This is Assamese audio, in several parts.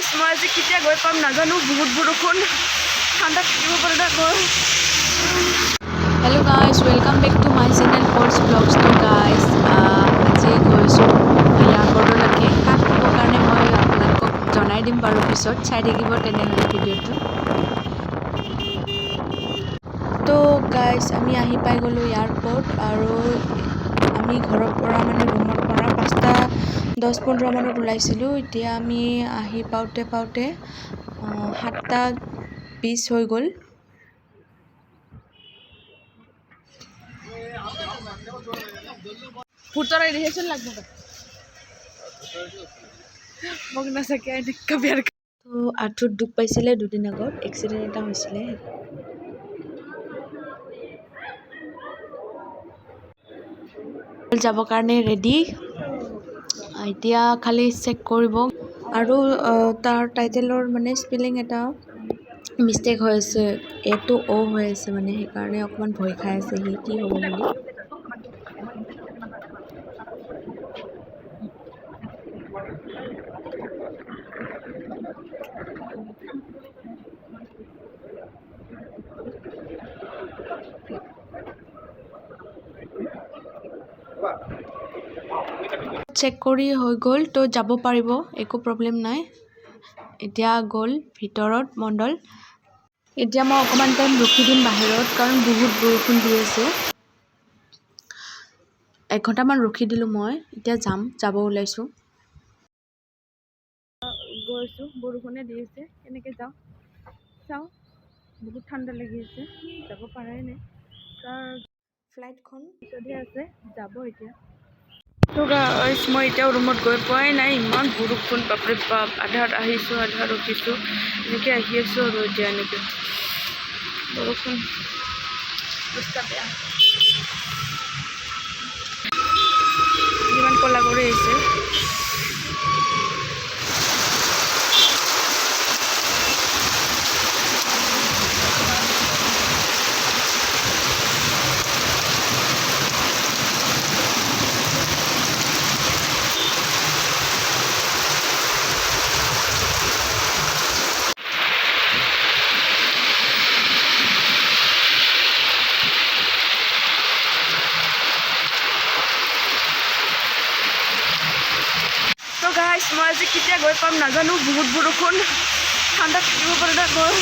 গাইস মই আজি কেতিয়া গৈ পাম নাজানো বহুত বৰষুণ ঠাণ্ডা থাকিব পৰা নাই গৈ Hello guys, welcome back to my channel Pall's vlogs. So guys, আজি গৈছো এয়াৰপৰ্টলৈকে তাত ক'ব কাৰণে মই আপোনালোকক জনাই দিম বাৰু পিছত চাই থাকিব তেনেহ'লে ভিডিঅ'টো তো গাইস আমি আহি পাই গ'লো এয়াৰপৰ্ট আৰু আমি ঘৰৰ পৰা মানে ৰুমৰ পৰা 5:10-15 মানত ওলাইছিলোঁ এতিয়া আমি আহি পাওঁতে 7:20 হৈ গ'ল ফুটৰে ৰিহেচন লাগব মোক না সকে এনেকা বিয়াৰ তো আঁঠুত দুখ পাইছিলে দুদিন আগত এক্সিডেণ্ট এটা হৈছিলে যাব কাৰণে ৰেডি এতিয়া খালি চেক কৰিব আৰু তাৰ টাইটেলৰ মানে স্পেলিং এটা মিষ্টেক হৈ আছে এটো অ হৈ আছে মানে সেইকাৰণে অকমান ভয় খাই আছে সি কি হ'ব বুলি চেক কৰি হৈ গ'ল তো যাব পাৰিব একো প্ৰব্লেম নাই এতিয়া গ'ল ভিতৰত মণ্ডল এতিয়া মই অকমান টাইম ৰখি দিম বাহিৰত কাৰণ বহুত বৰষুণ দি আছে 1 ঘণ্টামান ৰখি দিলো মই এতিয়া যাব ওলাইছো গৈছো বৰষুণে দি আছে কেনেকে যাওঁ চাওঁ বহুত ঠাণ্ডা লাগি আছে যাব পাৰাই নাই তাৰ ফ্লাইটখন যদি আছে যাব এতিয়া তো গাইস মই এতিয়া ৰুমত গৈ পোৱাই নাই ইমান বৰষুণ বাপৰে বাপ আধাত আহিছো আধা ৰখিছো এনেকে আহি আছো আৰু এতিয়া এনেকে বৰষুণ অৱস্থা বেয়া ইমান কলা কৰি আহিছে গাইস মই আজি কেতিয়া গৈ পাম নাজানো বহুত বৰষুণ ঠাণ্ডা থাকিব পৰা নাই গৈ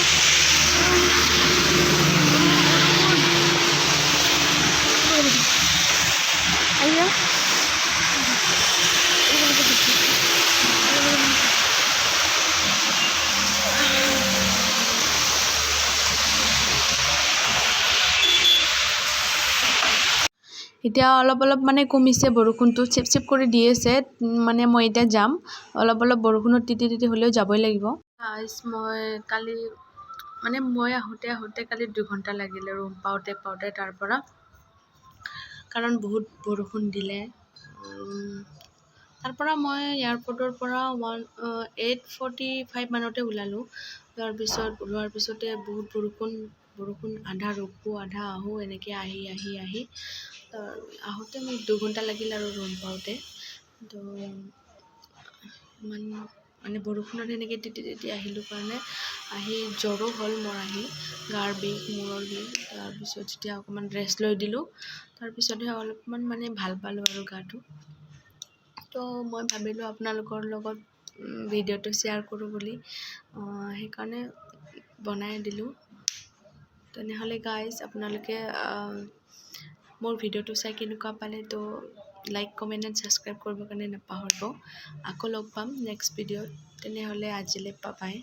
আইয়া এতিয়া অলপ মানে কমিছে বৰষুণটো চেপ কৰি দি আছে মানে মই এতিয়া যাম অলপ বৰষুণত তিতি হ'লেও যাবই লাগিব গাইস মই কালি মানে মই আহোতে কালি 2 ঘণ্টা লাগিলে ৰুম পাওঁতে তাৰ পৰা কাৰণ বহুত বৰষুণ দিলে তাৰ পৰা মই এয়াৰপৰ্টৰ পৰা 8:45 মানতে ওলালো ওলোৱাৰ পিছতে বহুত বৰষুণ আধা ৰখো আধা আহো এনেকে আহি আহোতে মোক 2 ঘণ্টা লাগিল আৰু ৰুম পাওঁতে তো মানে বৰষুণত এনেকে তিতি আহিলো কাৰণে আহি জ্বৰো হ'ল মোৰ আহি গাৰ বিষ মূৰৰ বিষ তাৰপিছত যেতিয়া অকমান ৰেষ্ট লৈ দিলো তাৰপিছতহে অলপমান মানে ভাল পালো আৰু গাটো তো মই ভাবিলো আপোনালোকৰ লগত ভিডিঅ'টো শ্বেয়াৰ কৰো বুলি সেইকাৰণে বনাই দিলো তেনেহলে গাইস আপোনালোকে মোৰ ভিডিঅ'টো চাই কেনেকুৱা পালে তো লাইক কমেন্ট এণ্ড সাবস্ক্ৰাইব কৰিব কাৰণে নাপাহৰিব আকৌ লগ পাম নেক্সট ভিডিঅ'ত তেনেহলে আজিলৈ বাই